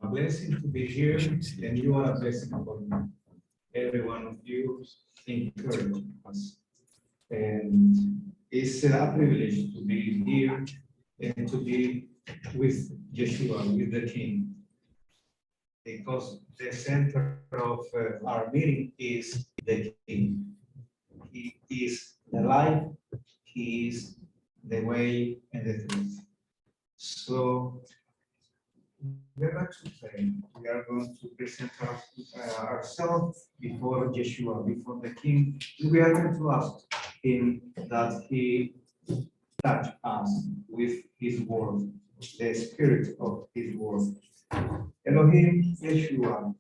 a blessing to be here, and you are a blessing for me. Every one of you encourage us. And it's a privilege to be here and to be with Yeshua, with the King. Because the center of our meeting is the King. He is the life, He is the way and the truth. So we're going to pray. We are going to present ourselves before Yeshua, before the King. We are going to ask Him that He touch us with His word, the spirit of His word. Elohim, Yeshua,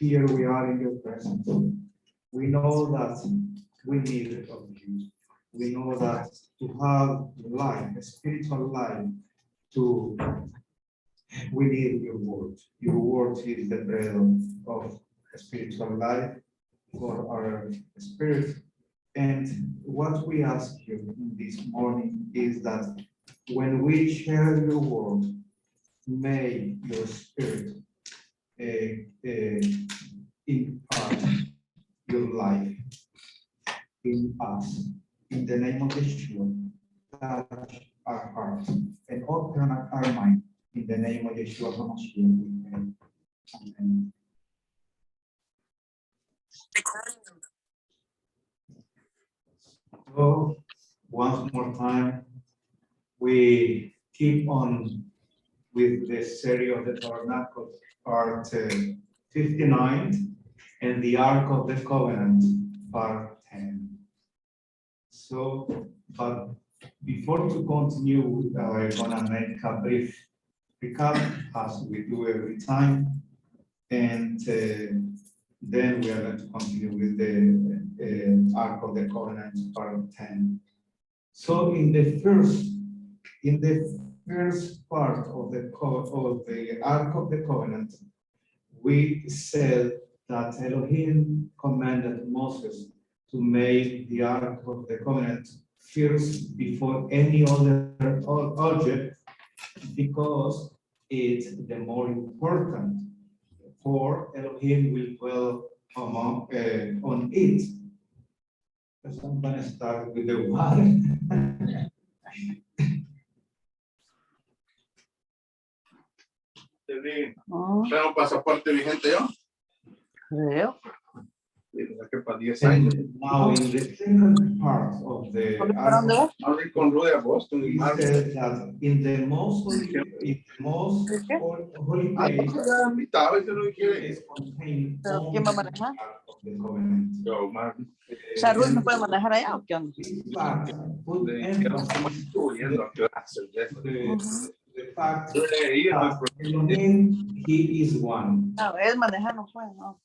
here we are in your presence. We know that we need it of you. We know that to have life, a spiritual life, we need your word. Your word is the bread of spiritual life for our spirit. And what we ask you this morning is that when we share your word, may your spirit impart your life in us. In the name of Yeshua, touch our hearts and open our mind. In the name of Yeshua HaMashiach, we pray. Amen. So, once more time, we keep on with the series of the Tabernacle, part 59, and the Ark of the Covenant, part 10. So, but before to continue, we're gonna make a brief recap, as we do every time, and then we are going to continue with the Ark of the Covenant, part 10. So, in the first part of the Ark of the Covenant, we said that Elohim commanded Moses to make the Ark of the Covenant first before any other object, because it's the more important, for Elohim will dwell on it. So I'm going to start with the one. ¿Tengo pasaporte vigente yo? Creo. Now, in the second part of the article, Hablé con Rudy a Boston y he Marco. said that in the most holy place, Ya invitaba y se lo quiere. is contained Pero, only ¿quién va a the manejar? Ark of the Covenant. Yo, Marco. O sea, Ruiz no puede manejar allá, ¿o qué onda? This fact put Le dijeron emphasis cómo estuvo yendo a clases. the fact Yo le iba that Elohim, He is one. No, él manejar no puede, ¿no?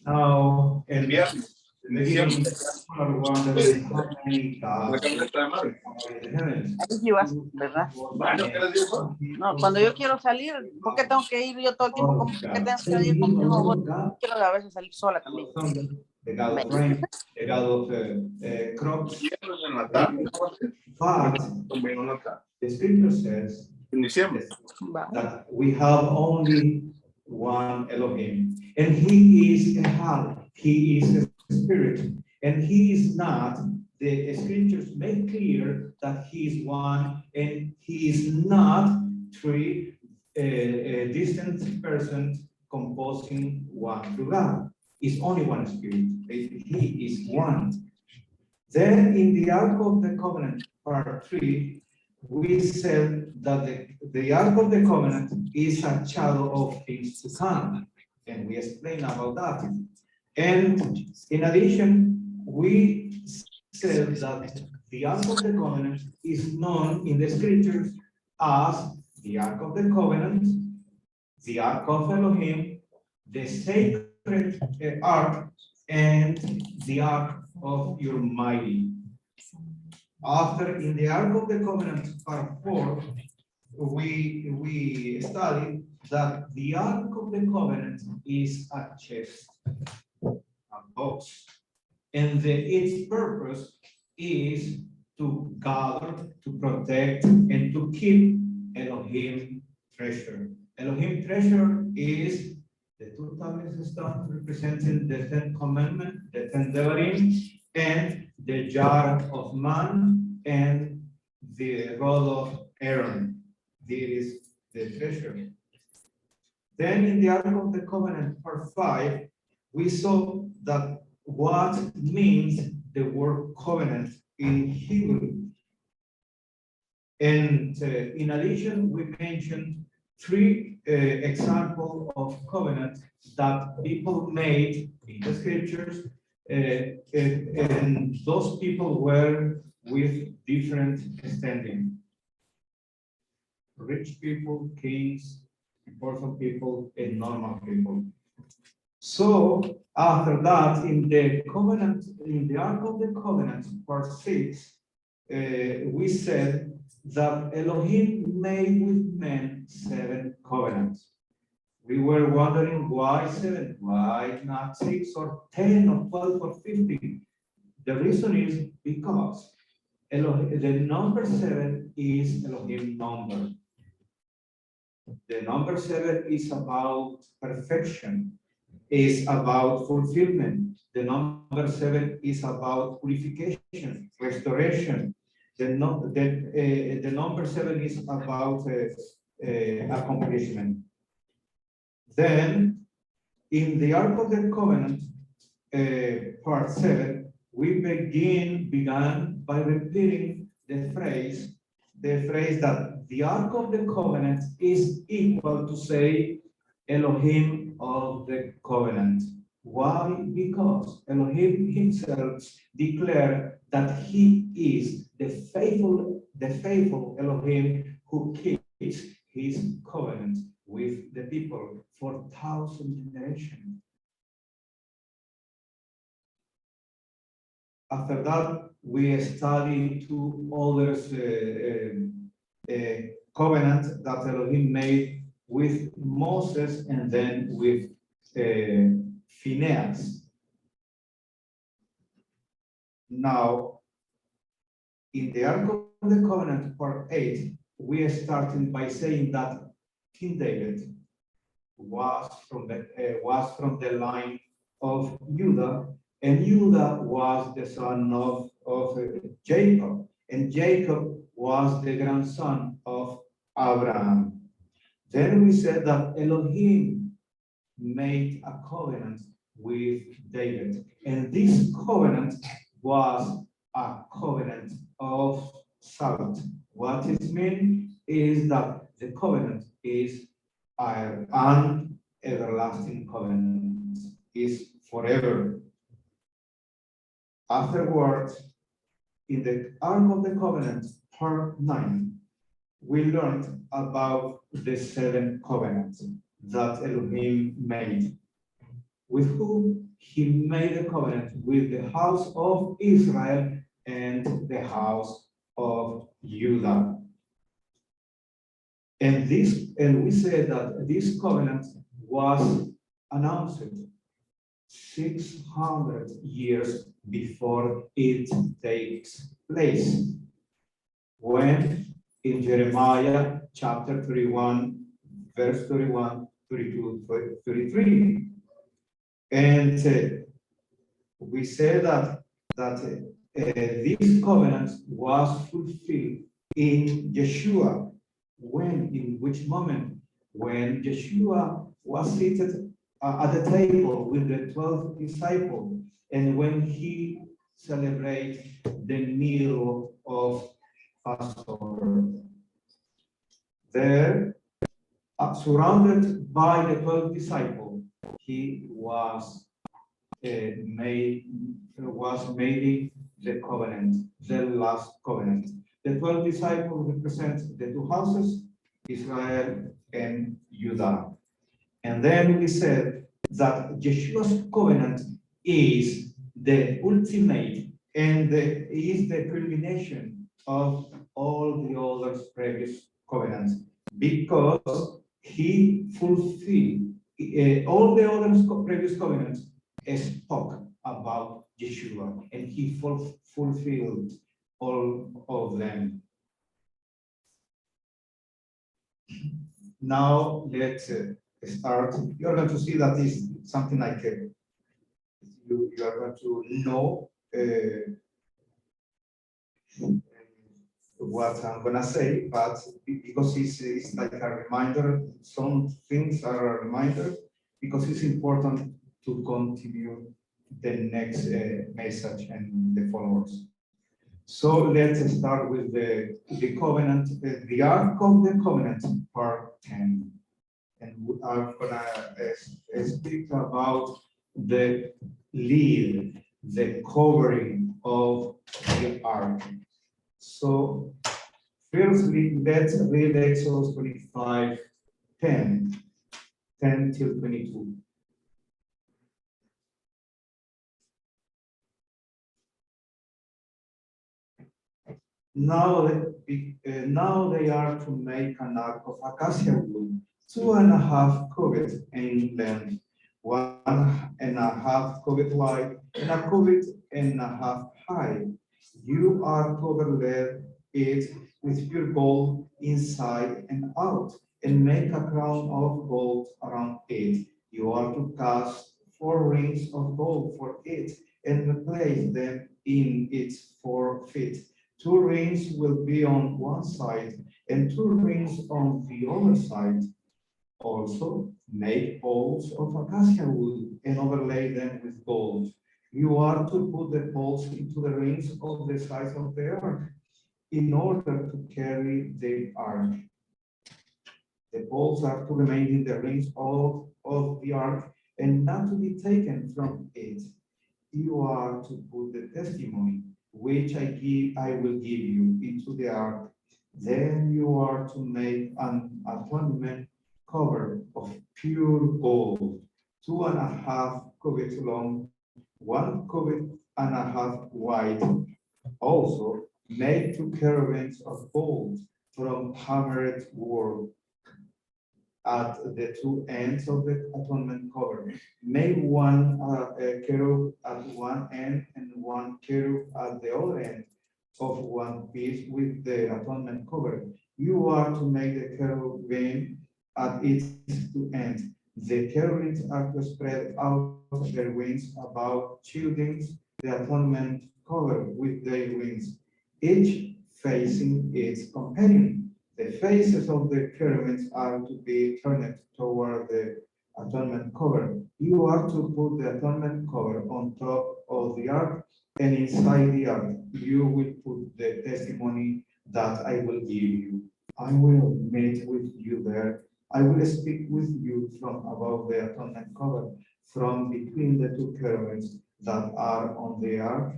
Now, el and viernes. in the beginning, people wondering how many La gods camioneta de Marco. are in the heavens. Ahí sí vas, ¿verdad? Bueno, ¿qué les digo? No, cuando yo quiero salir, ¿por qué tengo que ir yo todo el tiempo? ¿Cómo que tengo que salir? No, quiero a veces salir sola también. The God of rain, the God of crops. Viernes en la tarde. But También en la tarde. the scripture says En diciembre. Va. that we have only one Elohim, and He is Ehad. He is a spirit, and He is not. The scriptures make clear that He is one, and He is not three distant persons composing one to God. It's only one spirit. He is one. Then in the Ark of the Covenant, part 3, we said that the Ark of the Covenant is a shadow of things to come. And we explained about that. And in addition, we said that the Ark of the Covenant is known in the scriptures as the Ark of the Covenant, the Ark of Elohim, the sacred Ark, and the Ark of your mighty. After in the Ark of the Covenant, part 4, we studied that the Ark of the Covenant is a chest, a box, and its purpose is to gather, to protect, and to keep Elohim treasure. Elohim treasure is the two tablets of stone representing the 10 commandments, the 10 Devarim, and the jar of man and the rod of Aaron. This is the treasure. Then in the Ark of the Covenant, part 5, we saw that what means the word covenant in Hebrew. And in addition, we mentioned three examples of covenant that people made in the scriptures, and those people were with different standing. Rich people, kings, important people, and normal people. So after that, in the covenant, in the Ark of the Covenant, part 6, we said that Elohim made with men 7 covenants. We were wondering why 7, why not 6 or 10 or 12 or 15? The reason is because Elohim, the number 7 is Elohim number. The number 7 is about perfection, is about fulfillment. The number 7 is about purification, restoration. The number 7 is about accomplishment. Then, in the Ark of the Covenant, part 7, we began by repeating the phrase that the Ark of the Covenant is equal to say Elohim of the Covenant. Why? Because Elohim himself declared that he is the faithful Elohim who keeps his covenant with the people for 1,000 generations. After that, we studied 2 other covenants that Elohim made with Moses and then with Phinehas. Now, in the Ark of the Covenant, part 8, we are starting by saying that King David was from the line of Judah, and Judah was the son of Jacob, and Jacob was the grandson of Abraham. Then we said that Elohim made a covenant with David, and this covenant was a covenant of Sabbath. What it means is that the covenant is an everlasting covenant, is forever. Afterwards, in the Ark of the Covenant, part 9, we learned about the 7 covenants that Elohim made. With whom he made a covenant with the house of Israel and the house of Judah. And we said that this covenant was announced 600 years before it takes place. When in Jeremiah chapter 31, verse 31, 32, 33. And we say that this covenant was fulfilled in Yeshua. In which moment? When Yeshua was seated at the table with the 12 disciples, and when he celebrated the meal of Passover. There, surrounded by the 12 disciples, he was making the covenant, the last covenant. The 12 disciples represent the 2 houses, Israel and Judah. And then we said that Yeshua's covenant is the ultimate and is the culmination of all the other previous covenants, because he fulfilled all the other previous covenants spoke about Yeshua, and he fulfilled all of them. Now let's start. You're going to see that is something like you are going to know what I'm gonna say, but because it's like a reminder, some things are a reminder, because it's important to continue the next message and the followers. So let's start with the covenant, the Ark of the Covenant, part 10. And I'm gonna speak about the lid, the covering of the Ark. So firstly, let's read Exodus 25, 10, 10 till 22. Now they are to make an ark of acacia wood, 2.5 cubits in length, 1.5 cubit wide, and 1.5 cubits high. You are to overlay it with pure gold inside and out, and make a crown of gold around it. You are to cast 4 rings of gold for it, and place them in its 4 feet. 2 rings will be on one side and 2 rings on the other side. Also, make poles of acacia wood and overlay them with gold. You are to put the poles into the rings of the sides of the ark in order to carry the ark. The poles are to remain in the rings of the ark and not to be taken from it. You are to put the testimony which I will give you into the ark. Then you are to make an atonement cover of pure gold, 2.5 cubits long, 1.5 cubits wide. Also, make 2 cherubims of gold from hammered wood at the 2 ends of the atonement cover. Make one cherub at one end and one cherub at the other end of one piece with the atonement cover. You are to make the cherubim at its 2 ends. The cherubims are to spread out their wings about shielding the atonement cover with their wings, each facing its companion. The faces of the cherubims are to be turned toward the atonement cover. You are to put the atonement cover on top of the ark, and inside the ark you will put the testimony that I will give you. I will meet with you there. I will speak with you from above the atonement cover, from between the 2 cherubims that are on the ark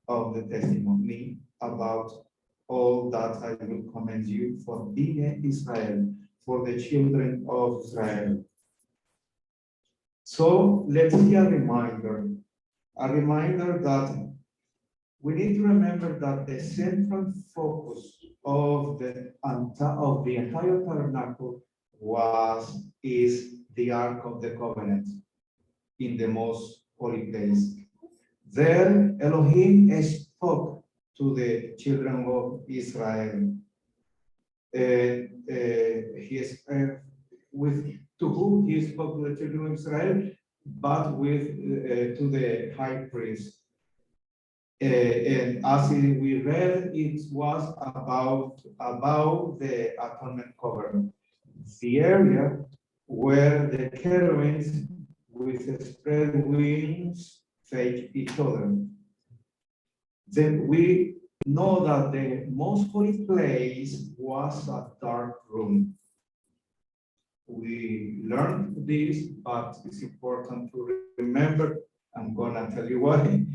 of the testimony, about all that I will command you for being Israel, for the children of Israel. So let's see a reminder that we need to remember that the central focus of the entire tabernacle is the Ark of the Covenant in the most holy place. There, Elohim spoke to the children of Israel. He is to whom he spoke to the children of Israel, but to the high priest. And as we read, it was about the atonement cover, the area where the cherubims with spread wings face each other. Then we know that the most holy place was a dark room. We learned this, but it's important to remember. I'm gonna tell you why.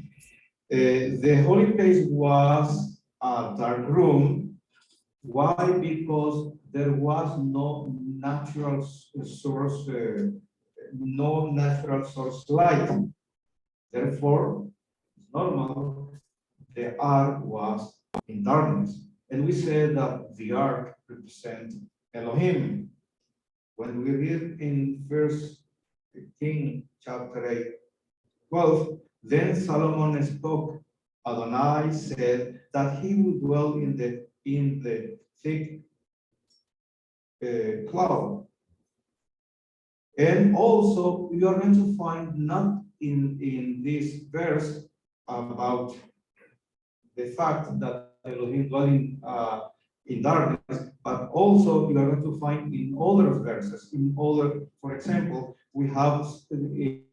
The holy place was a dark room. Why? Because there was no natural source, light. Therefore, it's normal the ark was in darkness. And we said that the ark represents Elohim. When we read in First King chapter 8, 12, then Solomon spoke. Adonai said that he would dwell in the thick cloud. And also, you are going to find not in this verse about the fact that Elohim dwelling in darkness, but also you are going to find in other verses, for example, we have in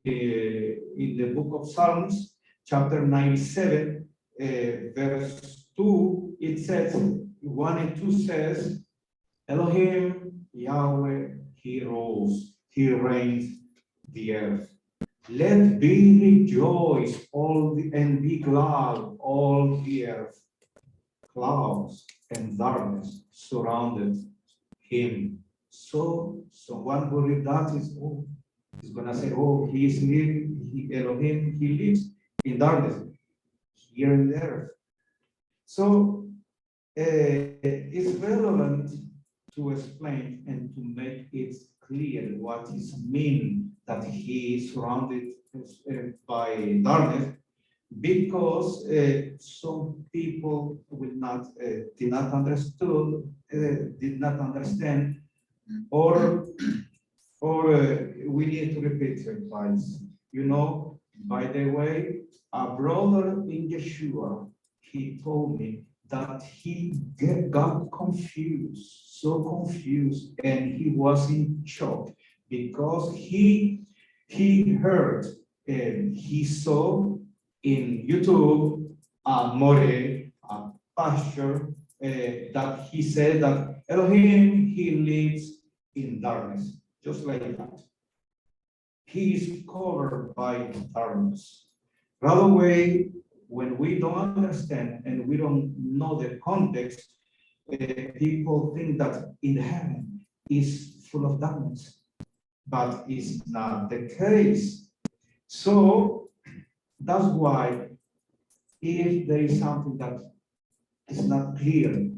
the book of Psalms, chapter 97, verse 2, it says, 1 and 2 says, Elohim, Yahweh, he rules, he reigns the earth. Let be rejoice and be glad all the earth. Clouds and darkness surrounded him. So someone who read that is gonna say, oh, Elohim, he lives in darkness here in the earth. So it's relevant to explain and to make it clear what is mean that he is surrounded by darkness, because some people did not understand, or we need to repeat it twice. You know, by the way, a brother in Yeshua, he told me that he got confused, so confused, and he was in shock because he heard and he saw in YouTube more a pastor that he said that Elohim, he lives in darkness, just like that. He is covered by darkness. Right away, when we don't understand and we don't know the context, people think that in heaven is full of darkness, but it's not the case. So that's why if there is something that is not clear,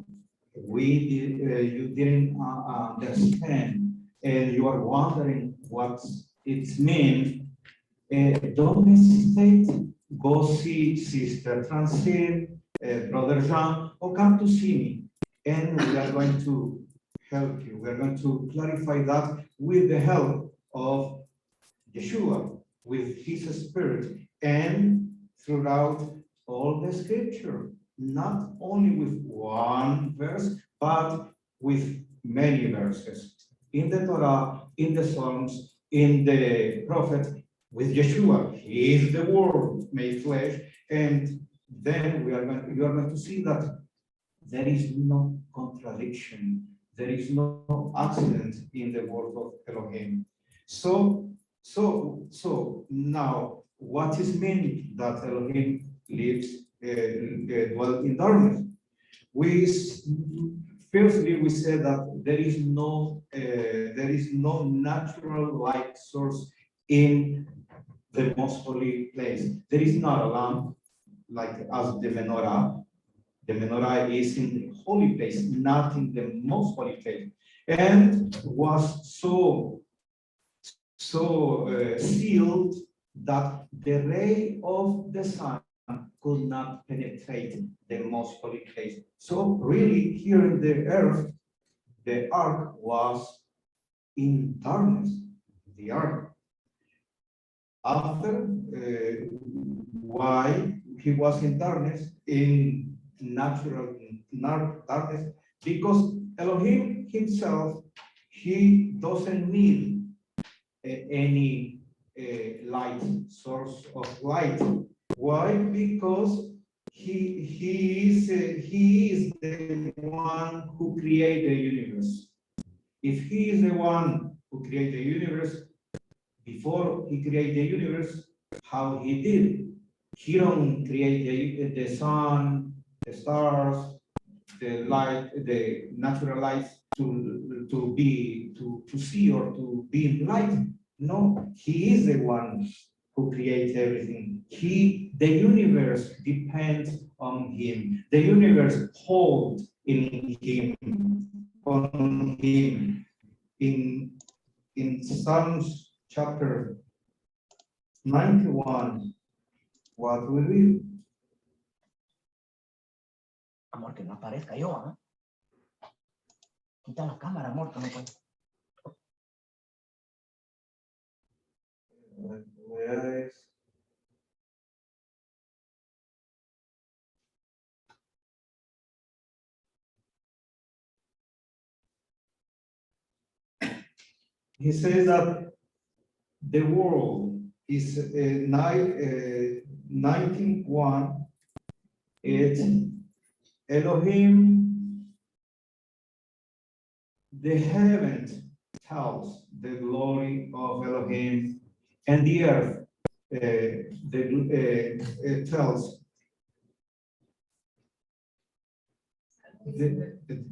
you didn't understand, and you are wondering what it means, don't hesitate. Go see Sister Francine, Brother Jean, or come to see me, and we are going to help you. We are going to clarify that with the help of Yeshua, with his spirit, and throughout all the scripture, not only with one verse, but with many verses. In the Torah, in the Psalms, in the prophet, with Yeshua, he is the word made flesh, and then you are going to see that there is no contradiction, there is no accident in the word of Elohim. So now, what is meaning that Elohim lives, dwell in darkness? Firstly, we said that there is no natural light source in the most holy place. There is not a lamp like as the menorah. The menorah is in the holy place, not in the most holy place, and was so sealed that the ray of the sun could not penetrate the most holy place. So really, here in the earth, the ark was in darkness. The ark. After why he was in darkness, in natural darkness, because Elohim himself, he doesn't need any light, source of light. Why? Because he is the one who created the universe. If he is the one who created the universe, before he created the universe, how he did? He don't create the sun, the stars, the light, the natural light to see or to be in light. No, he is the one who creates everything. The universe depends on him. The universe holds in him, on him. In Psalms chapter 91, what we read? Amor, que no aparezca yo, ¿ah? Quita la cámara, amor, que no puedo. Where is- He says that the world is 19:1. It's Elohim, the heaven tells the glory of Elohim, and the earth it tells.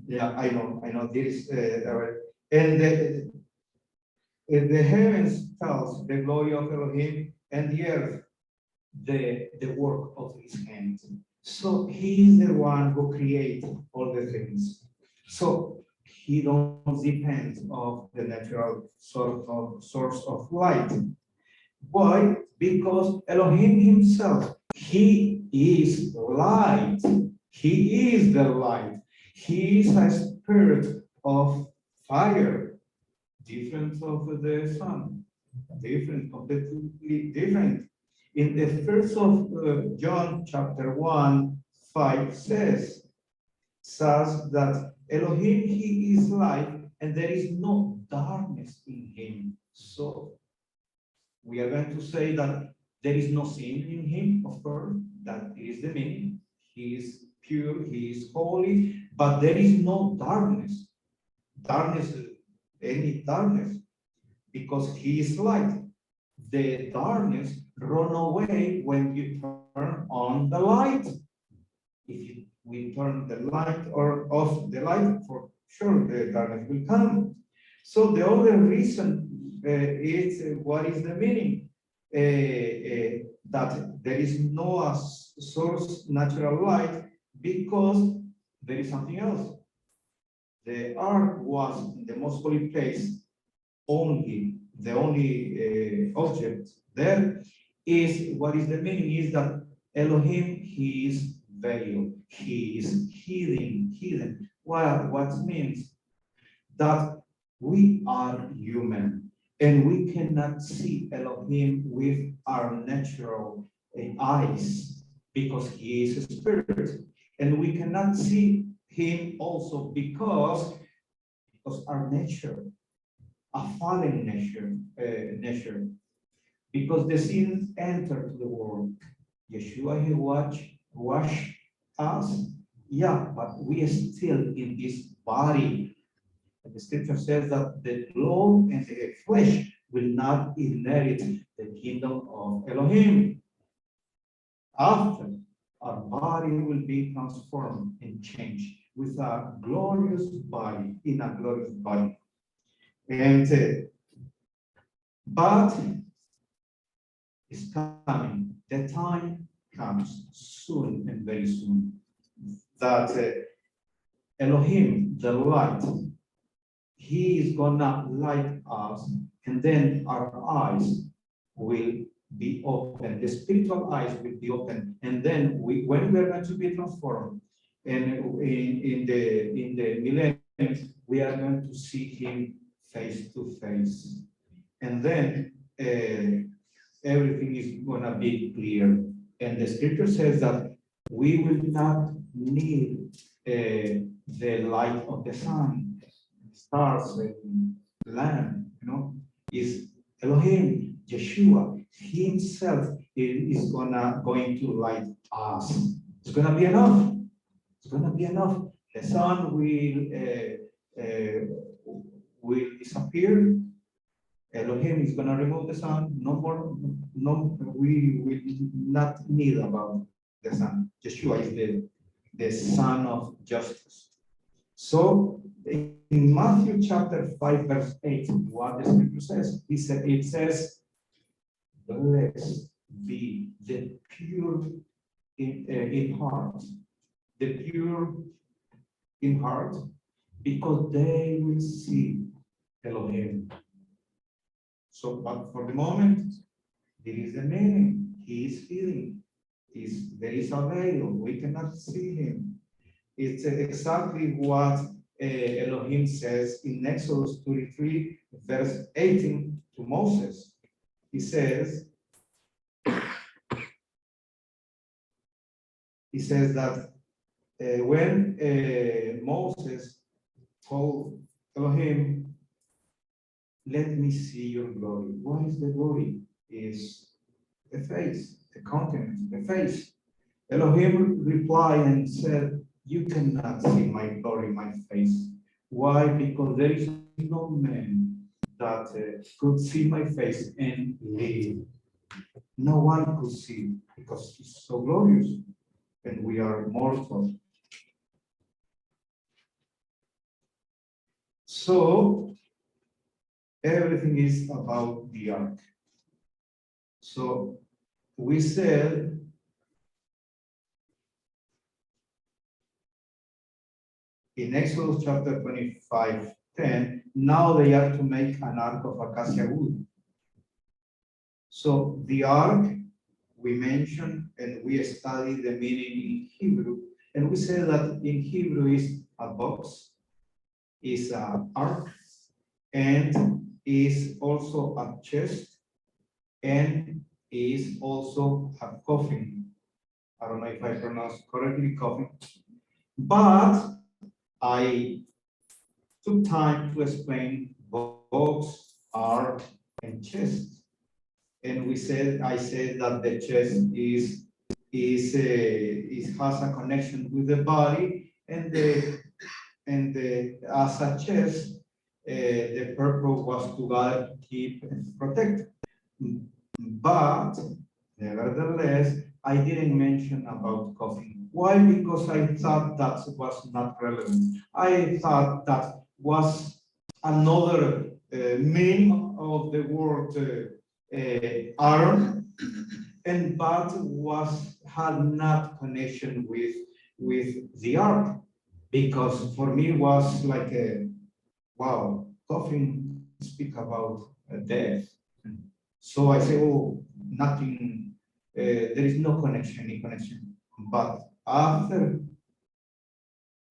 Yeah, I know. This and the heavens tells the glory of Elohim, and the earth the work of his hands. So he is the one who creates all the things. So he don't depend of the natural source of light. Why? Because Elohim himself, he is light. He is the light. He is a spirit of fire, different of the sun, different, completely different. In the first of John chapter 1:5 says that Elohim, he is light, and there is no darkness in him. So we are going to say that there is no sin in him, of course, that is the meaning. He is pure, he is holy, but there is no darkness. Any darkness, because he is light. The darkness run away when you turn on the light. If we turn the light or off the light, for sure the darkness will come. So the other reason is what is the meaning? That there is no source natural light because there is something else. The ark was in the most holy place only. The only object there is what is the meaning is that Elohim, he is veiled, he is hidden. Well, what means that we are human and we cannot see Elohim with our natural eyes because he is a spirit, and we cannot see him also because our nature, a fallen nature, because the sins entered to the world. Yeshua, he washed us, yeah, but we are still in this body. And the scripture says that the blood and the flesh will not inherit the kingdom of Elohim. After, our body will be transformed and changed with a glorious body, in a glorious body. And but it's coming. The time comes soon and very soon that Elohim, the light, he is gonna light us, and then our eyes will be open. The spiritual eyes will be open, and then when we are going to be transformed, and in the millennium, we are going to see him face to face, and then everything is gonna be clear. And the scripture says that we will not need the light of the sun, stars, and land, is Elohim, Yeshua, himself is going to light us. It's gonna be enough. It's gonna be enough. The sun will disappear. Elohim is gonna remove the sun. No more. No, we will not need about the sun. Yeshua is the Son of justice. So in Matthew chapter 5, verse 8, what the scripture says, it says, blessed be the pure in heart, the pure in heart, because they will see Elohim. So, but for the moment, there is a meaning. He is hidden. There is a veil. We cannot see him. It's exactly what Elohim says in Exodus 33, verse 18 to Moses. He says that when Moses told Elohim, let me see your glory. What is the glory? Is the face, the countenance, the face. Elohim replied and said, you cannot see my glory, my face. Why? Because there is no man that could see my face and live. No one could see because it's so glorious and we are mortal. So everything is about the ark. So we said in Exodus chapter 25:10, now they are to make an ark of acacia wood. So the ark, we mentioned and we studied the meaning in Hebrew, and we said that in Hebrew is a box, is an ark, and is also a chest, and is also a coffin. I don't know if I pronounce correctly, coffin. But I took time to explain box, ark, and chest. And I said that the chest has a connection with the body, and as a chest, the purpose was to guard, keep, and protect. But nevertheless, I didn't mention about coffin. Why? Because I thought that was not relevant. I thought that was another meaning of the word Aaron, and but had not connection with the ark, because for me was like a wow, coffin speak about death. So I say, oh, nothing, there is no connection, any connection. But after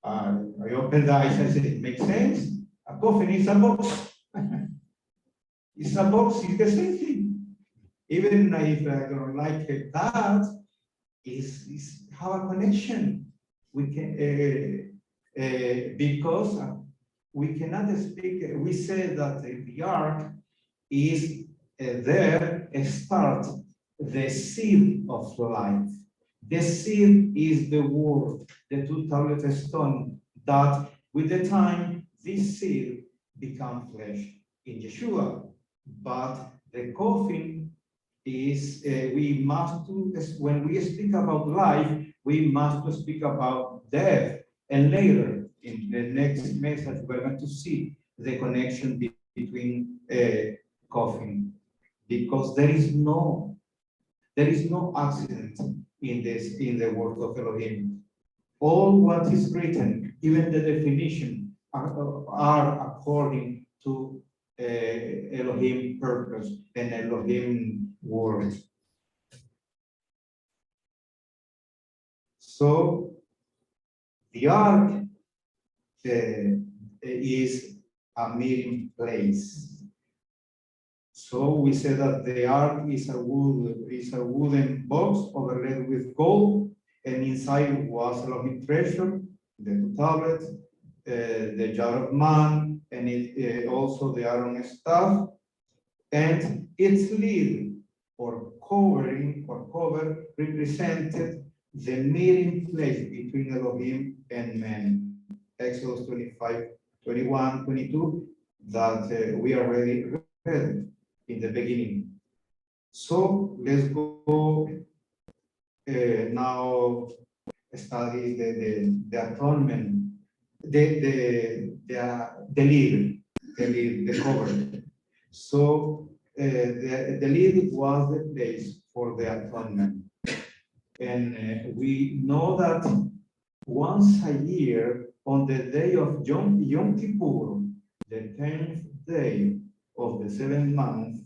I opened the eyes, I said, it makes sense. A coffin is a box. It's a box, it's the same thing. Even if I don't like that, is have a connection. We can, because we cannot speak, we say that the ark is there start the seed of life. The seed is the word, the two-tablet stone, that with the time this seed become flesh in Yeshua. But the coffin is, we must do, when we speak about life, we must speak about death. And later, in the next message, we're going to see the connection between coffin, because there is no accident in the word of Elohim. All what is written, even the definition, are according to Elohim purpose and Elohim word. So the ark is a meeting place. So we say that the ark is a wooden box overlaid with gold, and inside was Elohim treasure, the tablet, the jar of man, and also the Aaron staff, and its lid or cover represented the meeting place between Elohim and man. Exodus 25, 21, 22, that we already read in the beginning. So let's go now study the atonement, the lid, the cover. So the lid was the place for the atonement. And we know that once a year, on the day of Yom Kippur, the 10th day of the 7th month,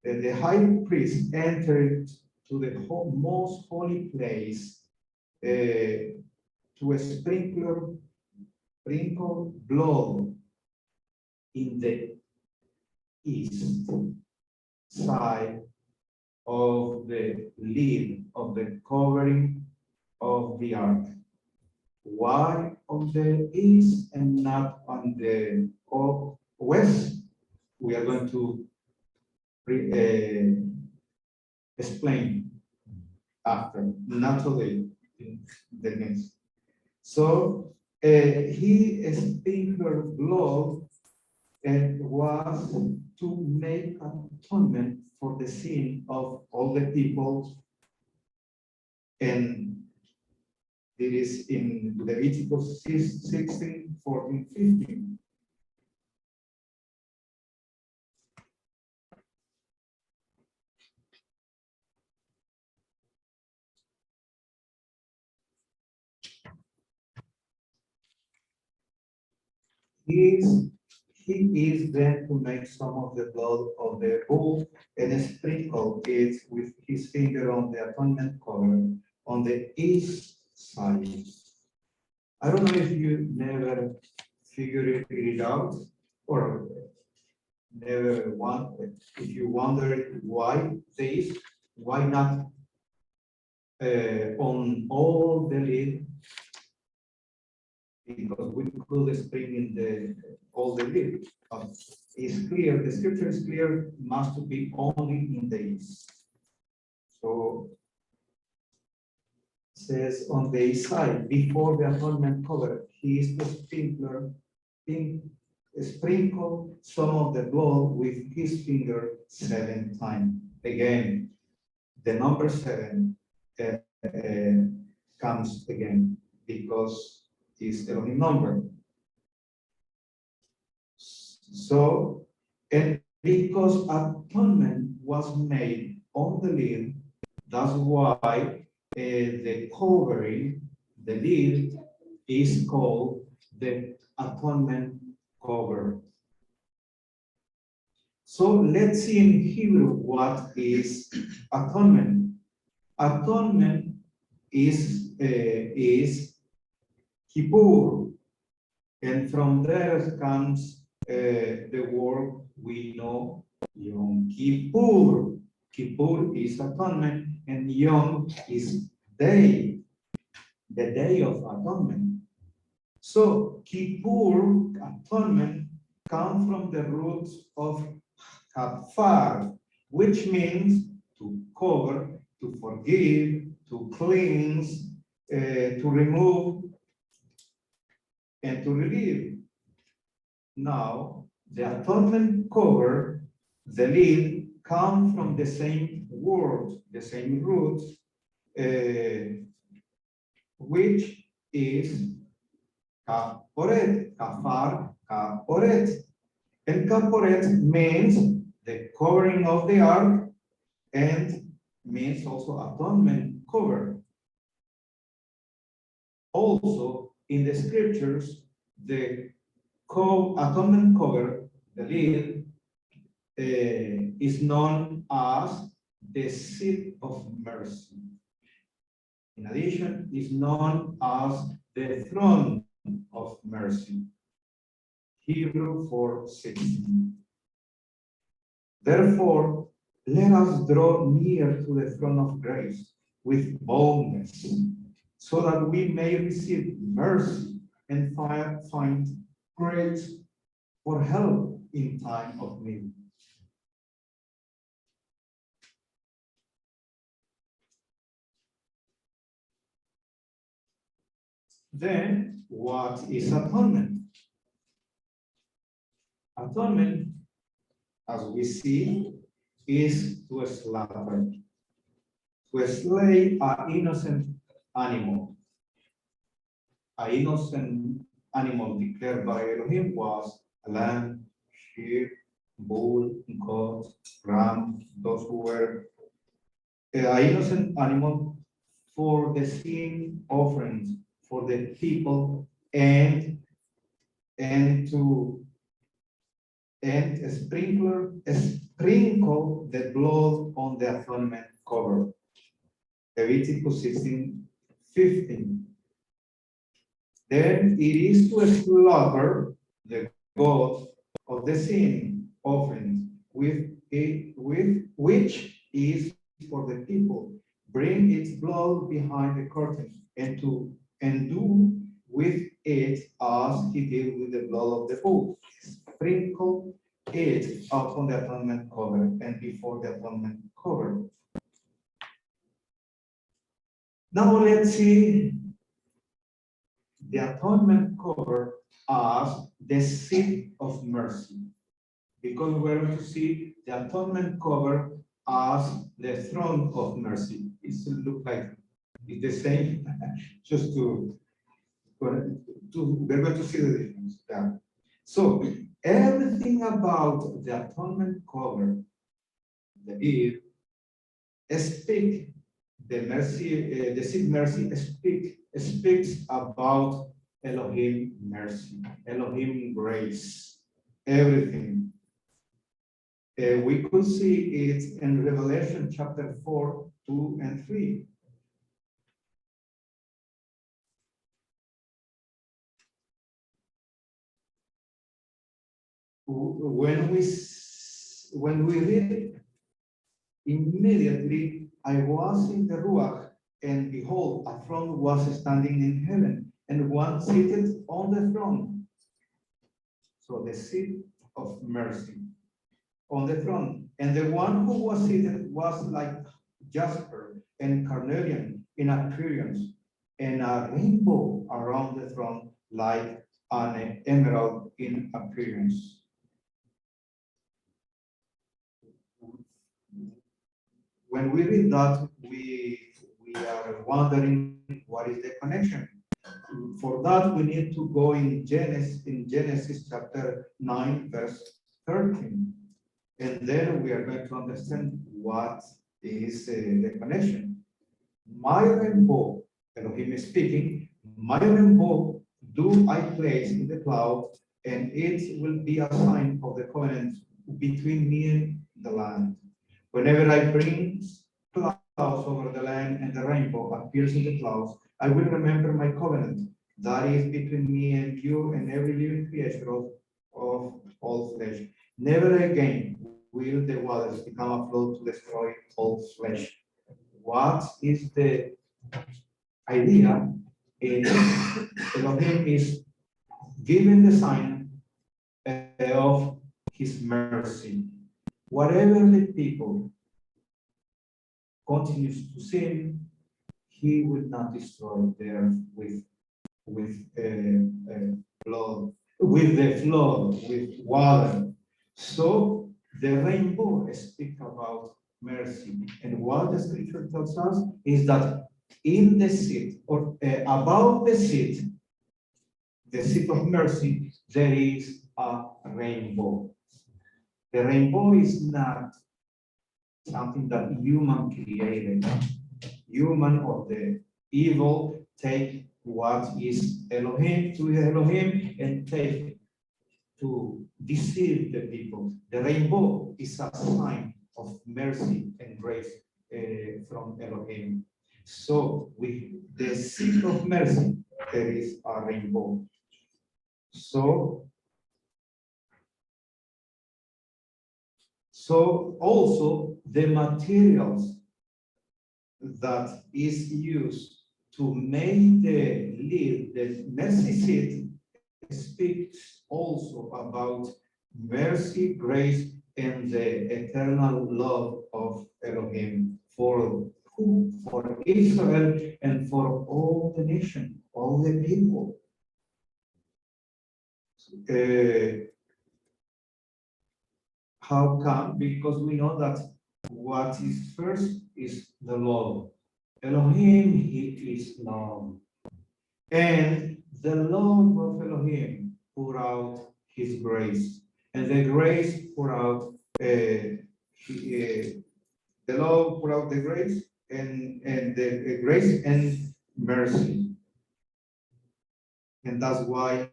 the high priest entered to the most holy place to sprinkle sprinkle blood in the east side of the lid of the covering of the ark. Why on the east and not on the west? We are going to explain after, not today, in the next. So he sprinkled blood and was to make atonement for the sin of all the people. And it is in Leviticus 16, 14, 15. He is then to make some of the blood of the bull and sprinkle it with his finger on the atonement cover on the east side. I don't know if you never figured it out or never if you wondered why this, why not on all the lid, because we could spring in the all the lid. It's clear, the scripture is clear, must be only in the east. So it says on the east side, before the atonement cover, he is the sprinkle some of the blood with his finger 7 times. Again, the number 7 comes again because it's the only number. So, and because atonement was made on the lid, that's why the covering, the lid, is called the atonement cover. So let's see in Hebrew what is atonement. Atonement is kippur, and from there comes the word we know, Yom Kippur. Kippur is atonement, and Yom is day, the day of atonement. So Kippur, atonement, comes from the roots of kafar, which means to cover, to forgive, to cleanse, to remove, and to relieve. Now, the atonement cover, the lid, come from the same word, the same root, which is kaporet, kafar, kaporet. And kaporet means the covering of the ark and means also atonement cover. Also, in the scriptures, the atonement cover, the lid, is known as the seat of mercy. In addition, is known as the throne of mercy. Hebrew 4:16. Therefore, let us draw near to the throne of grace with boldness, so that we may receive mercy and find grace for help in time of need. Then, what is atonement? Atonement, as we see, is to slaughter, to slay an innocent animal. An innocent animal declared by Elohim was a lamb, sheep, bull, goat, ram, those who were an innocent animal for the sin offerings for the people and sprinkle the blood on the atonement cover. Leviticus 16:15. Then it is to slaughter the goat of the sin offering with which is for the people. Bring its blood behind the curtain and do with it as he did with the blood of the bull. Sprinkle it upon the atonement cover and before the atonement cover. Now let's see the atonement cover as the seat of mercy, because we're going to see the atonement cover as the throne of mercy. It looks like it's the same, just we're going to see the difference there. So everything about the atonement cover, the ear, speak the mercy, the seed mercy speaks about Elohim mercy, Elohim grace, everything. We could see it in Revelation chapter 4, 2, and 3. When we read it, immediately I was in the Ruach, and behold, a throne was standing in heaven, and one seated on the throne. So the seat of mercy on the throne. And the one who was seated was like jasper and carnelian in appearance, and a rainbow around the throne like an emerald in appearance. When we read that, we are wondering what is the connection. For that, we need to go in Genesis chapter 9, verse 13. And then we are going to understand what is the connection. My rainbow, Elohim is speaking, my rainbow do I place in the cloud, and it will be a sign of the covenant between me and the land. Whenever I bring clouds over the land and the rainbow appears in the clouds, I will remember my covenant that is between me and you and every living creature of all flesh. Never again will the waters become a flood to destroy all flesh. What is the idea? Elohim is giving the sign of his mercy. Whatever the people continues to sin, he will not destroy the earth with blood, with the flood, with water. So the rainbow speaks about mercy, and what the scripture tells us is that in the seat or about the seat of mercy, there is a rainbow. The rainbow is not something that human created. Human or the evil take what is Elohim to Elohim and take to deceive the people. The rainbow is a sign of mercy and grace from Elohim. So with the seed of mercy, there is a rainbow. So also the materials that is used to make the lid, the mercy seat, speaks also about mercy, grace, and the eternal love of Elohim for who? For Israel and for all the nation, all the people. How come? Because we know that what is first is the love. Elohim, he is love. And the love of Elohim pour out his grace. And the grace pour out, the love pour out the grace and the grace and mercy. And that's why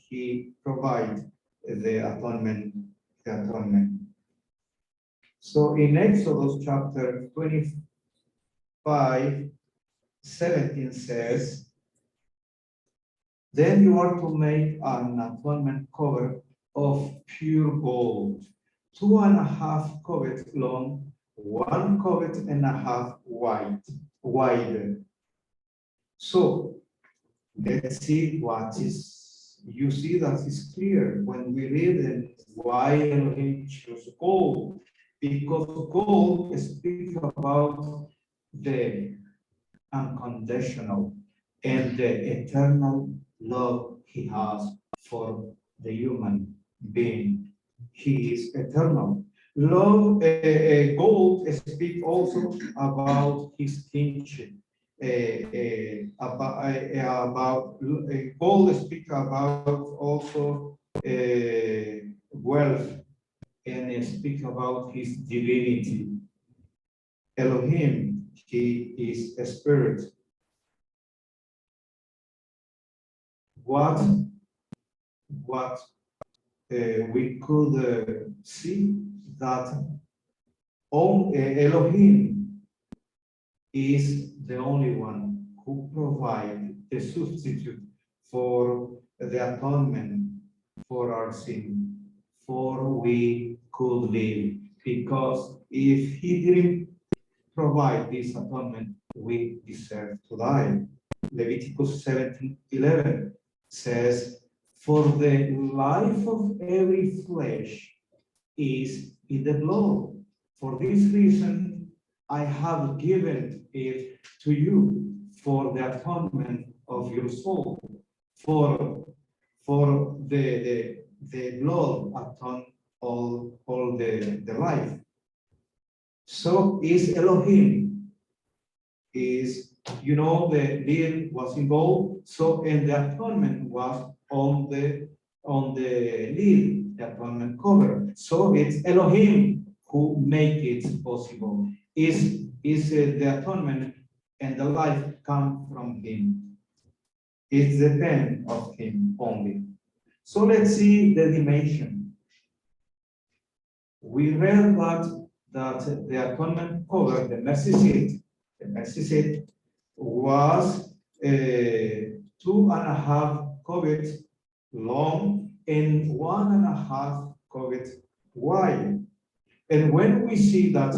he provides the atonement. So in Exodus chapter 25, 17 says, Then you are to make an atonement cover of pure gold, 2.5 cubits long, 1.5 cubits wide. So let's see what is. You see that it's clear when we read it why Elohim chose gold, because gold speaks about the unconditional and the eternal love he has for the human being. He is eternal. Love, gold speaks also about his kinship. Gold speaks about also wealth and speak about his divinity. Elohim, he is a spirit. What we could see that Elohim is the only one who provides the substitute for the atonement for our sin, for we could live. Because if he didn't provide this atonement, we deserve to die. Leviticus 17:11 says, "For the life of every flesh is in the blood. For this reason, I have given it to you for the atonement of your soul. For the blood atone all the life." So is Elohim, is, the deal was involved, so, and the atonement was on the lid, the atonement cover. So it's Elohim who make it possible. Is the atonement and the life come from him. It depends of him only. So let's see the dimension. We read that the atonement cover, the mercy seat was 2.5 cubits long and 1.5 cubits wide. And when we see that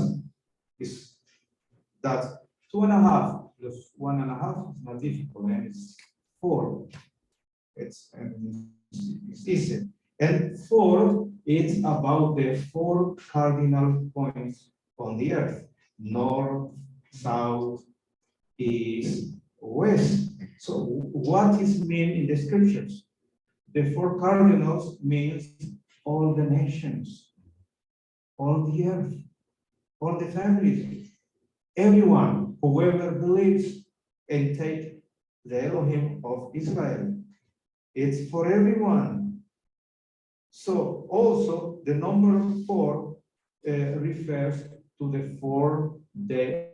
is that 2.5 plus 1.5 is not difficult, and it's 4. It's easy. And 4, it's about the 4 cardinal points on the earth: north, south, east, west. So what is mean in the scriptures? The 4 cardinals means all the nations, all the earth, all the families, everyone, whoever believes and take the Elohim of Israel. It's for everyone. So also the number 4 refers to the fourth day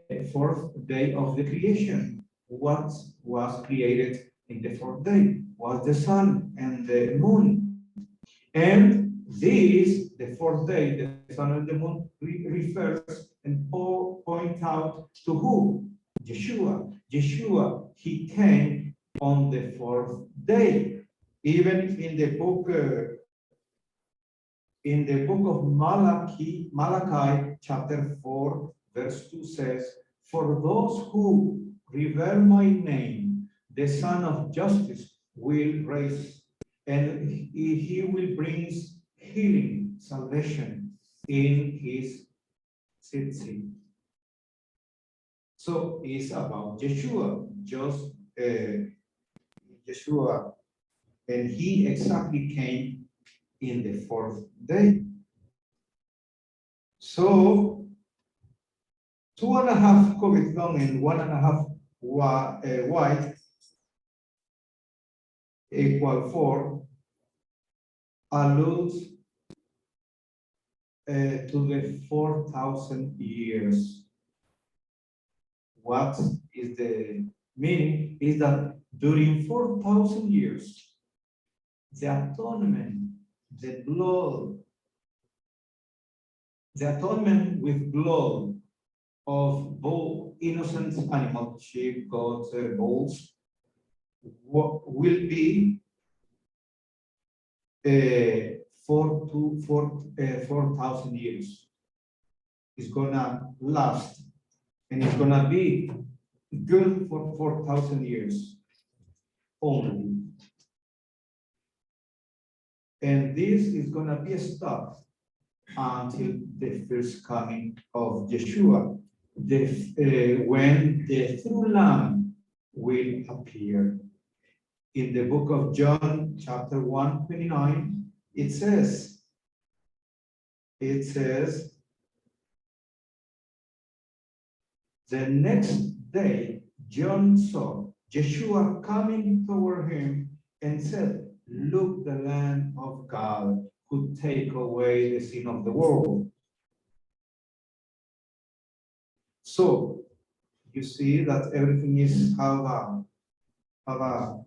of the creation. What was created in the 4th day was the sun and the moon. And this, the 4th day, the sun and the moon, refers and point out to who? Yeshua. Yeshua, he came on the 4th day. Even in the book of Malachi, chapter 4, verse 2 says, "For those who revere my name, the Son of Justice will raise, and he will bring healing, salvation in his city." So it's about Yeshua, just Yeshua, and he exactly came in the 4th day. So 2.5 cubits long and 1.5 wide equal 4 alludes to the 4,000 years. What is the meaning? Is that during 4,000 years, the atonement, the blood, the atonement with blood of both innocent animals, sheep, goats, bulls, will be 4,000 years. It's gonna last, and it's gonna be good for 4,000 years only. And this is gonna be a stop until the first coming of Yeshua, when the true Lamb will appear. In the book of John, chapter 1:29, it says, the next day, John saw Yeshua coming toward him and said, "Look, the Lamb of God who take away the sin of the world." So you see that everything is have a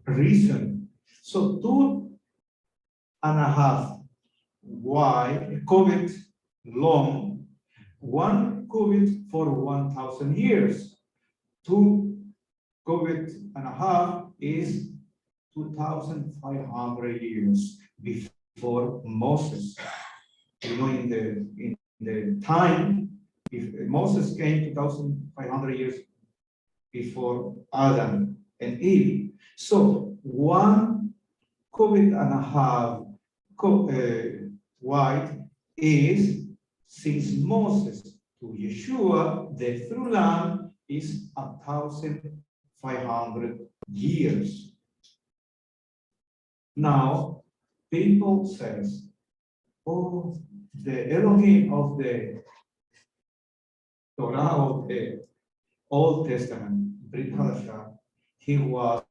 reason. So 2.5 wide cubit long, 1 cubit for 1,000 years. 2 cubit and a half is 2,500 years before Moses. You know, in the time, if Moses came 2,500 years before Adam and Eve. So 1 cubit and a half wide is, since Moses to Yeshua, the true Lamb, is 1,500 years. Now, people says, oh, the Elohim of the Torah of the Old Testament, Brit Hadashah, he was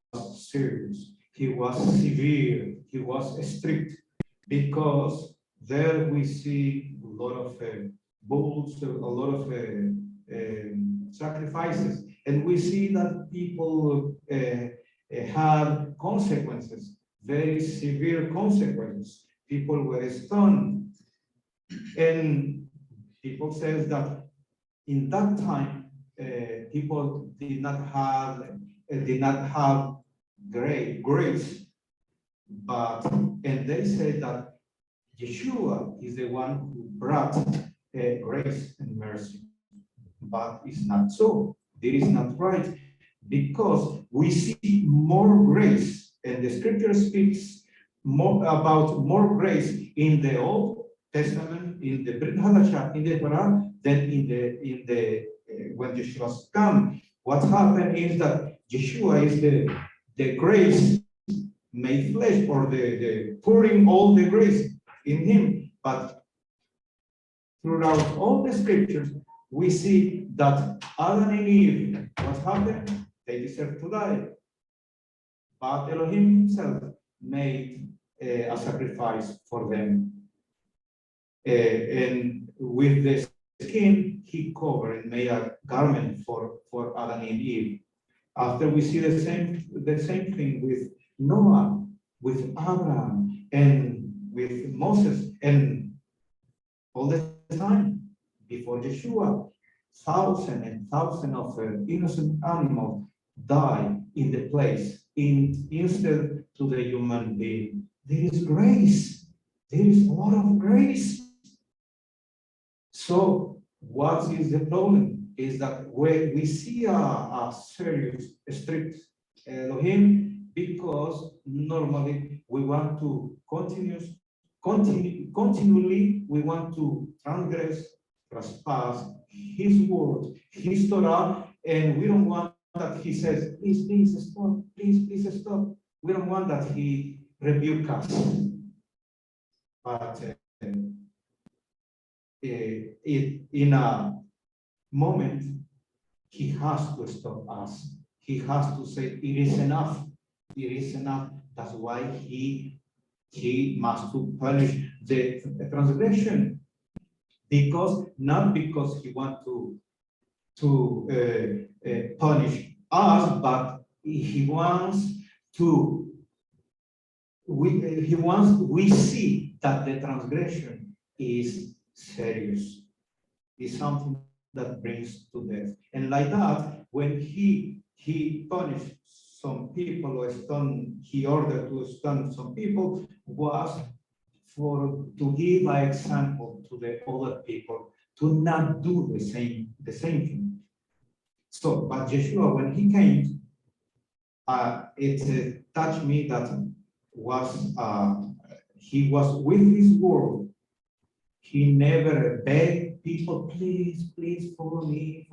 serious, he was severe, he was strict, because there we see a lot of bulls, a lot of sacrifices, and we see that people had consequences, very severe consequences. People were stoned, and people says that in that time people did not have grace, but and they say that Yeshua is the one who brought grace and mercy, but it's not so. It is not right, because we see more grace, and the scripture speaks more about more grace in the Old Testament, in the Brit Hadashah, in the Torah, than in the when Yeshua's come. What happened is that Yeshua is the grace made flesh, or the pouring all the grace in him. But throughout all the scriptures, we see that Adam and Eve, what happened? They deserve to die. But Elohim himself made a sacrifice for them. And with the skin, he covered and made a garment for Adam and Eve. After we see the same thing with Noah, with Abraham, and with Moses, and all the time before Yeshua, thousands and thousands of innocent animals die in the place instead to the human being. There is grace. There is a lot of grace. So what is the problem? Is that when we see a serious, strict Elohim, because normally we want to continually we want to trespass his word, his Torah, and we don't want that he says, please stop, please stop. We don't want that he rebuke us. But in a moment, he has to stop us. He has to say, it is enough. It is enough. That's why he must to punish the transgression. Not because he wants to punish us, but he wants we see that the transgression is serious. Is something that brings to death. And like that, when he punished some people or stone, he ordered to stone some people was to give an example to the other people to not do the same thing. So, but Yeshua, when he came, it touched me that was he was with his word. He never begged people, please, please follow me,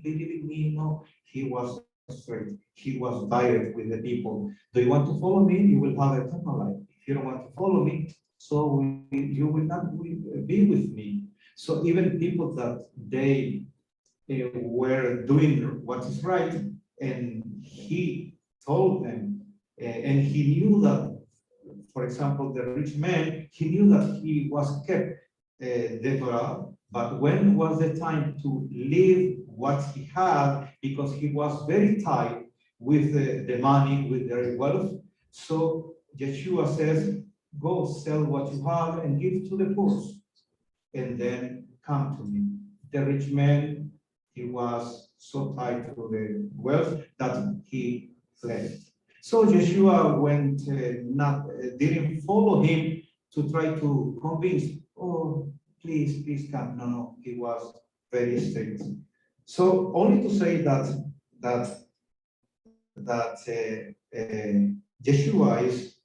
believe in me. No, he was straight. He was direct with the people. Do you want to follow me? You will have eternal life. If you don't want to follow me, so you will not be with me. So even people that they were doing what is right, and he told them, and he knew that, for example, the rich man, he knew that he was kept the Torah, but when was the time to leave what he had, because he was very tight with the money, with the wealth. So Yeshua says, go sell what you have and give to the poor, and then come to me. The rich man, he was so tied to the wealth that he fled. So Yeshua went, didn't follow him to try to convince, oh, please, please come. No, no, he was very strict. So only to say that Yeshua is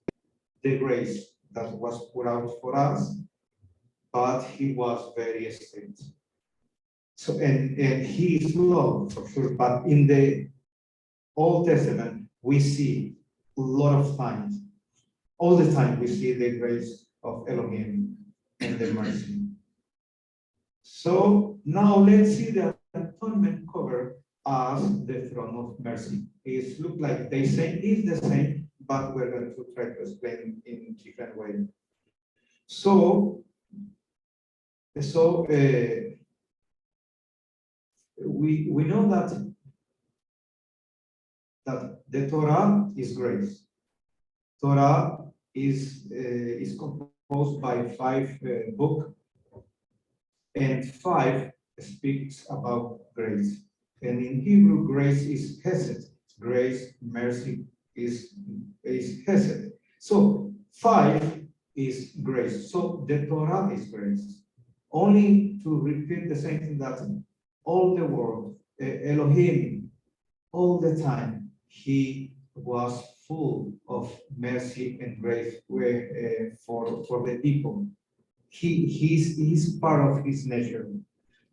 the grace that was put out for us, but he was very strict. So and he is love for sure, but in the Old Testament we see a lot of times, all the time we see the grace of Elohim and the mercy. So now let's see the atonement cover as the throne of mercy. It looks like they say is the same, but we're going to try to explain in different way. So we know that the Torah is grace. Torah is composed by 5 books, and 5 speaks about grace. And in Hebrew, grace is Hesed. Grace, mercy is Hesed. So 5 is grace. So the Torah is grace. Only to repeat the same thing that all the world, Elohim, all the time, he was full of mercy and grace for the people. He's part of his nature.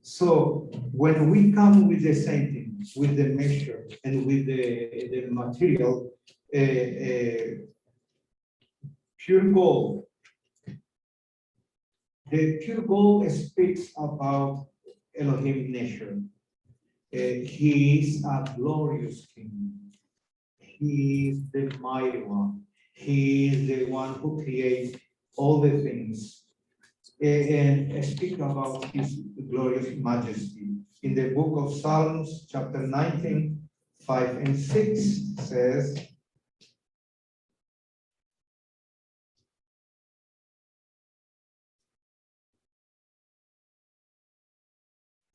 So when we come with the same thing, with the measure and with the material, pure gold, the pure gold speaks about Elohim nature. He is a glorious king. He is the mighty one. He is the one who creates all the things. And speak about his glorious majesty. In the book of Psalms, chapter 19, 5 and 6 says,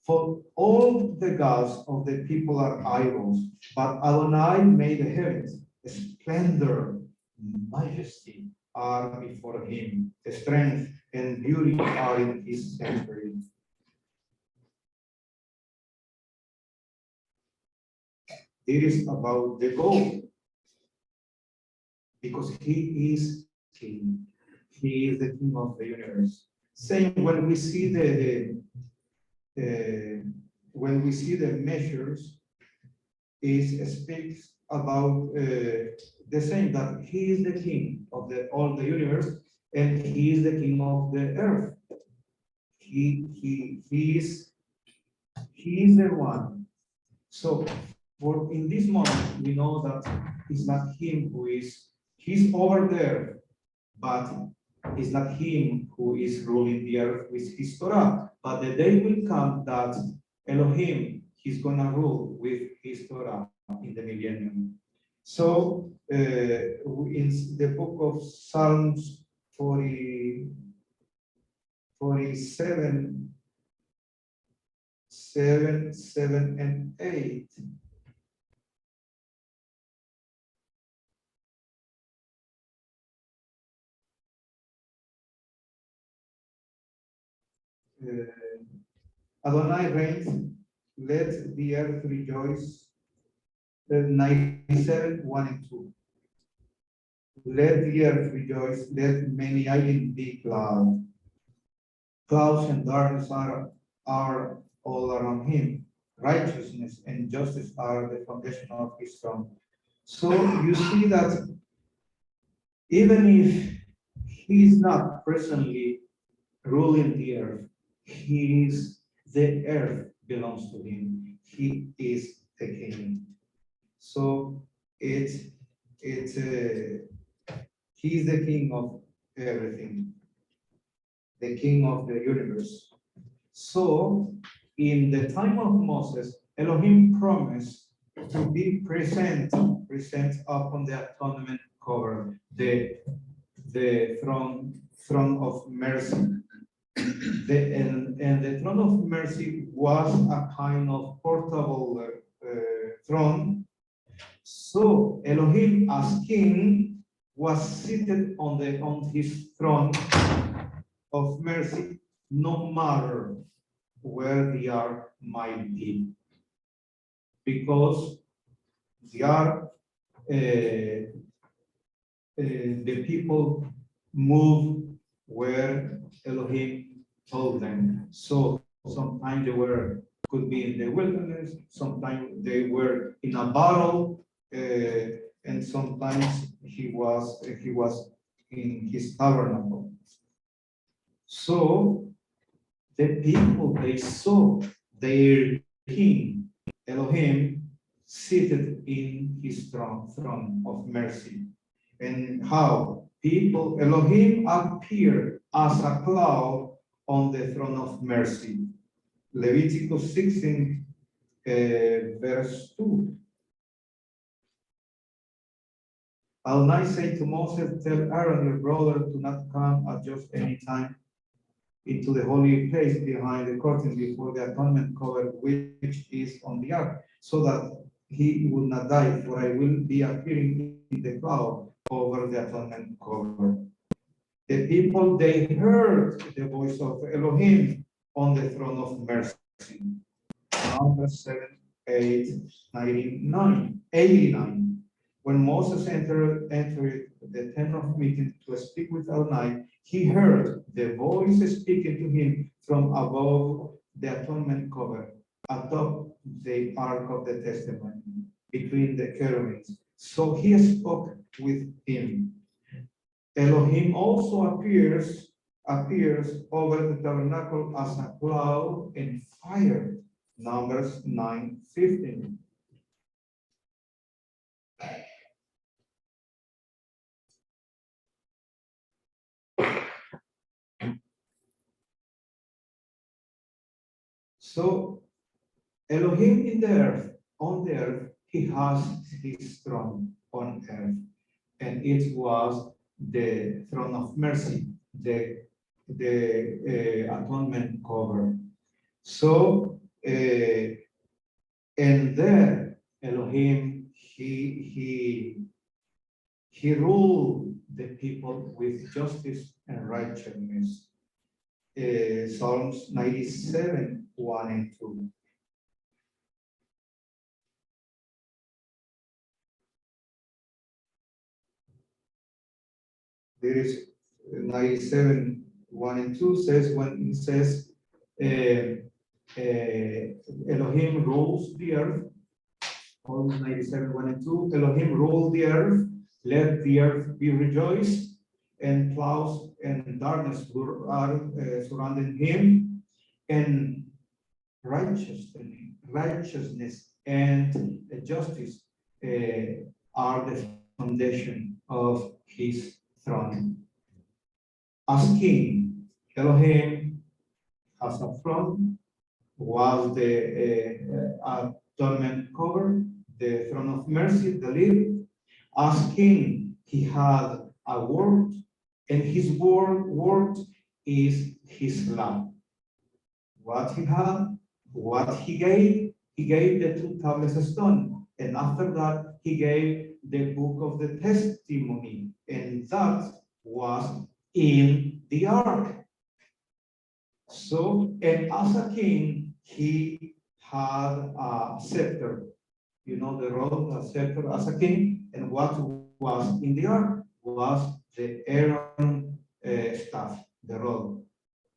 for all the gods of the people are idols, but Adonai made the heavens. Splendor, majesty are before him. Strength and beauty are in his sanctuary. It is about the gold, because he is king. He is the king of the universe. Same when we see the measures, it speaks about the same, that he is the king of all the universe, and he is the king of the earth. He is the one. So for in this moment we know that it's not him who is, he's over there, but it's not him who is ruling the earth with his Torah. But the day will come that Elohim, he's gonna rule with his Torah in the millennium. So in the book of Psalms 47, 7 and 8, Adonai reigns, let the earth rejoice. 97, 1 and 2. Let the earth rejoice, let many islands be glad. Clouds and darkness are all around him. Righteousness and justice are the foundation of his throne. So you see that even if he is not presently ruling the earth, the earth belongs to him. He is the king. So it's he is the king of everything, the king of the universe. So in the time of Moses, Elohim promised to be present upon the atonement cover, the throne of mercy. And the throne of mercy was a kind of portable throne. So Elohim as king was seated on his throne of mercy, no matter where the ark might be, because the ark, the people move where Elohim told them. So sometimes could be in the wilderness, sometimes they were in a battle, and sometimes he was in his tabernacle. So the people, they saw their king Elohim seated in his throne of mercy, and how Elohim appeared as a cloud on the throne of mercy. Leviticus 16, verse 2. Adonai said to Moses, tell Aaron your brother to not come at just any time into the holy place behind the curtain before the atonement cover which is on the ark, so that he will not die, for I will be appearing in the cloud over the atonement cover. The people, they heard the voice of Elohim on the throne of mercy. Numbers 7, 8, 89. When Moses entered the tent of meeting to speak with Adonai, he heard the voice speaking to him from above the atonement cover, atop the ark of the testimony, between the cherubims. So he spoke with him. Elohim also appears over the tabernacle as a cloud and fire. Numbers 9:15. So Elohim in the earth, on the earth, he has his throne on earth, and it was the throne of mercy, the atonement cover. So and there Elohim he ruled the people with justice and righteousness. Psalms 97, 1 and 2. There is 97, 1 and 2 says, when it says, Elohim rules the earth, Psalms 97, 1 and 2, Elohim ruled the earth, let the earth be rejoiced, and clouds and darkness are surrounding him, and righteousness and justice are the foundation of his throne. As king, Elohim has a throne, was the atonement cover, the throne of mercy, the lid. As king, he had a word, and his word is his law. What he had, what he gave the 2 tablets of stone, and after that he gave the book of the testimony, and that was in the ark. So, and as a king, he had a scepter. You know the role, a scepter as a king, and what was in the ark was the Aaron staff, the rod.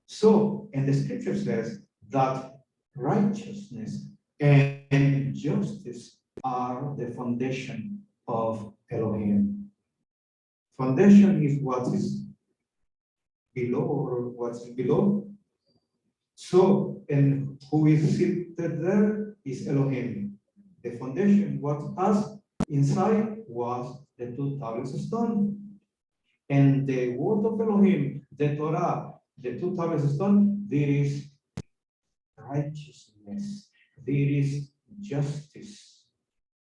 So, and the scripture says that righteousness and justice are the foundation of Elohim. Foundation is what is below or what's below. So, and who is seated there is Elohim. The foundation, what has inside was the two tablets of stone. And the word of Elohim, the Torah, the two tablets of stone, there is righteousness, there is justice.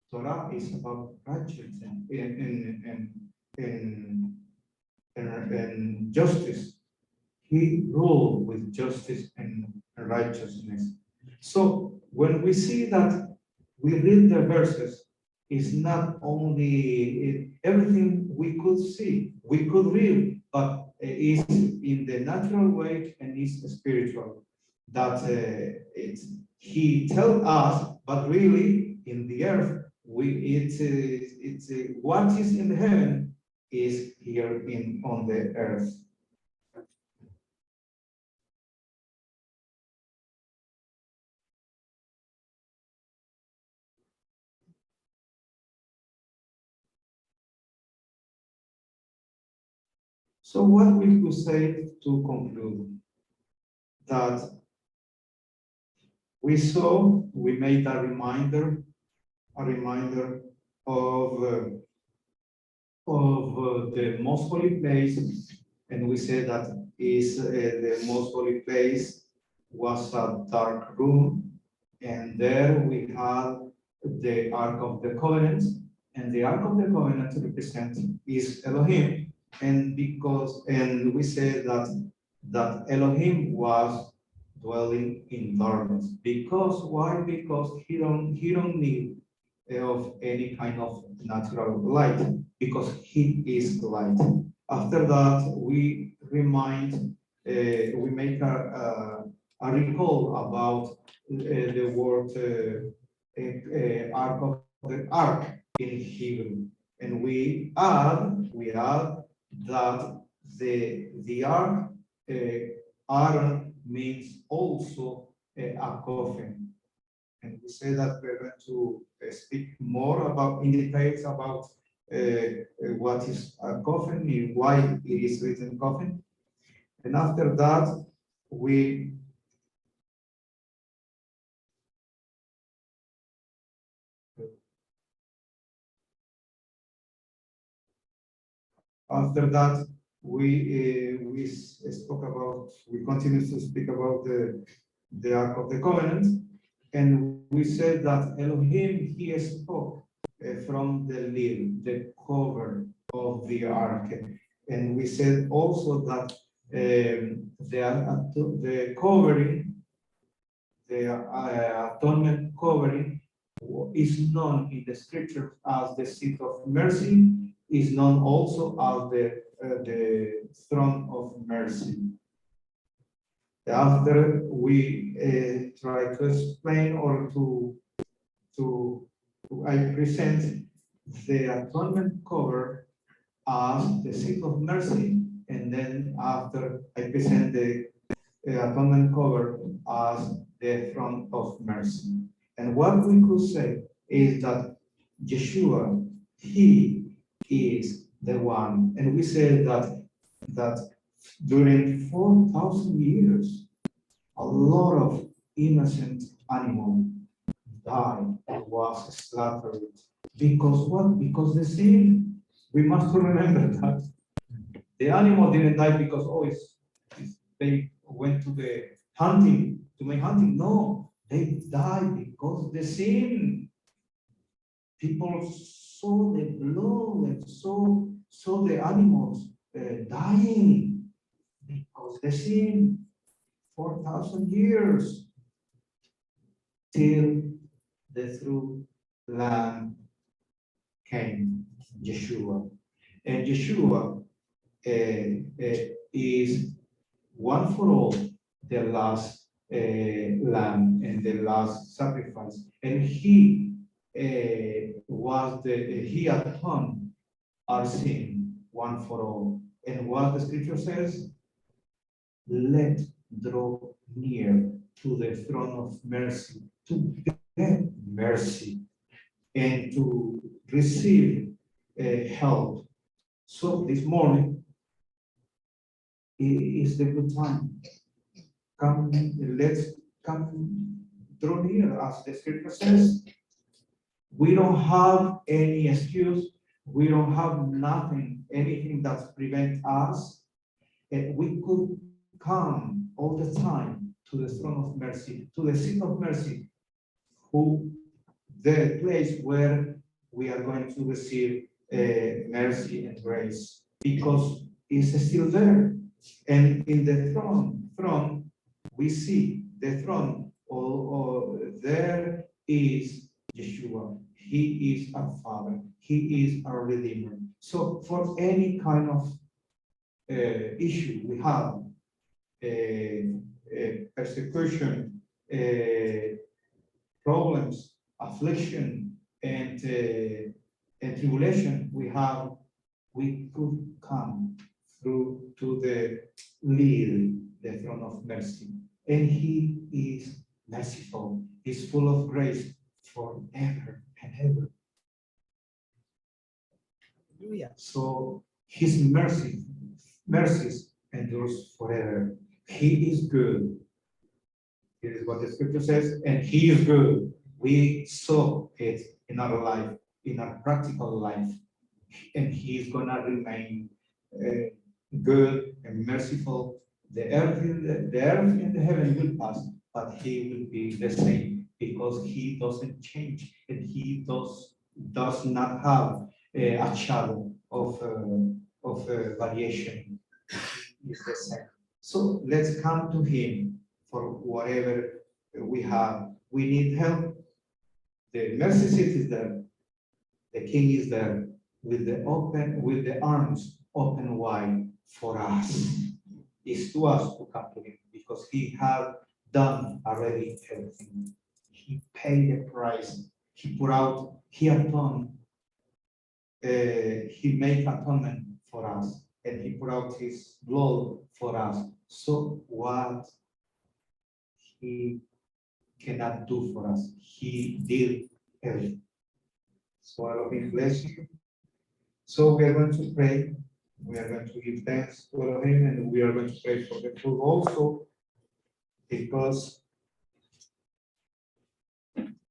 Torah is about righteousness and justice. He ruled with justice and righteousness. So when we see that we read the verses, it's not only everything we could see, we could read, but it's in the natural way and it's spiritual. That he tells us, but really in the earth, it's what is in heaven is here on the earth. So what we could say to conclude that we made a reminder of the most holy place, and we said that is the most holy place was a dark room, and there we had the Ark of the Covenant, and the Ark of the Covenant represents is Elohim, and we said that Elohim was dwelling in darkness. Because why? Because he don't need of any kind of natural light, because he is light. After that, we make a recall about the word ark of the ark in Hebrew, and we add that the ark Aaron means also a coffin. And we say that we're going to speak more about in details about what is a coffin and why it is written coffin. And after that, we after that we continue to speak about the Ark of the Covenant, and we said that Elohim he spoke from the lid, the cover of the ark, and we said also that the covering, the atonement covering, is known in the scriptures as the seat of mercy, is known also as the throne of mercy. After we try to explain or I present the atonement cover as the seat of mercy, and then after I present the atonement cover as the throne of mercy. And what we could say is that Yeshua, he is the one, and we said that during 4,000 years, a lot of innocent animals died and was slaughtered. Because what? Because the sin. We must remember that the animal didn't die because they went to the hunting to make hunting. No, they died because the sin. People saw the blood and saw the animals dying because the sin. 4,000 years till the true Lamb came, Yeshua. And Yeshua is one for all, the last lamb and the last sacrifice, and he he atoned our sin one for all. And what the scripture says, let draw near to the throne of mercy, to get mercy and to receive help. So this morning is the good time. Come, let's come draw near, as the scripture says. We don't have any excuse. We don't have anything that prevents us. And we could come all the time to the throne of mercy, to the seat of mercy, who the place where we are going to receive mercy and grace, because it's still there. And in the throne, we see the throne, or there is Yeshua. He is our Father. He is our Redeemer. So for any kind of issue we have, persecution, problems, affliction, and tribulation we could come through to the throne of mercy. And he is merciful. He's full of grace forever and ever. Hallelujah. So his mercies endures forever. He is good. It is what the scripture says, and he is good. We saw it in our life, in our practical life, and he is gonna remain good and merciful. The earth and the heaven will pass, but he will be the same, because he doesn't change, and he does not have a shadow of variation. He is the same. So let's come to him for whatever we have. We need help. The mercy seat is there. The king is there with the arms open wide for us. It's to us to come to him, because he has done already everything. He paid the price. He atoned. He made atonement for us, and he poured out his blood for us. So what he cannot do for us, he did everything. So Elohim bless you. So we are going to pray. We are going to give thanks to Elohim, and we are going to pray for the food also, because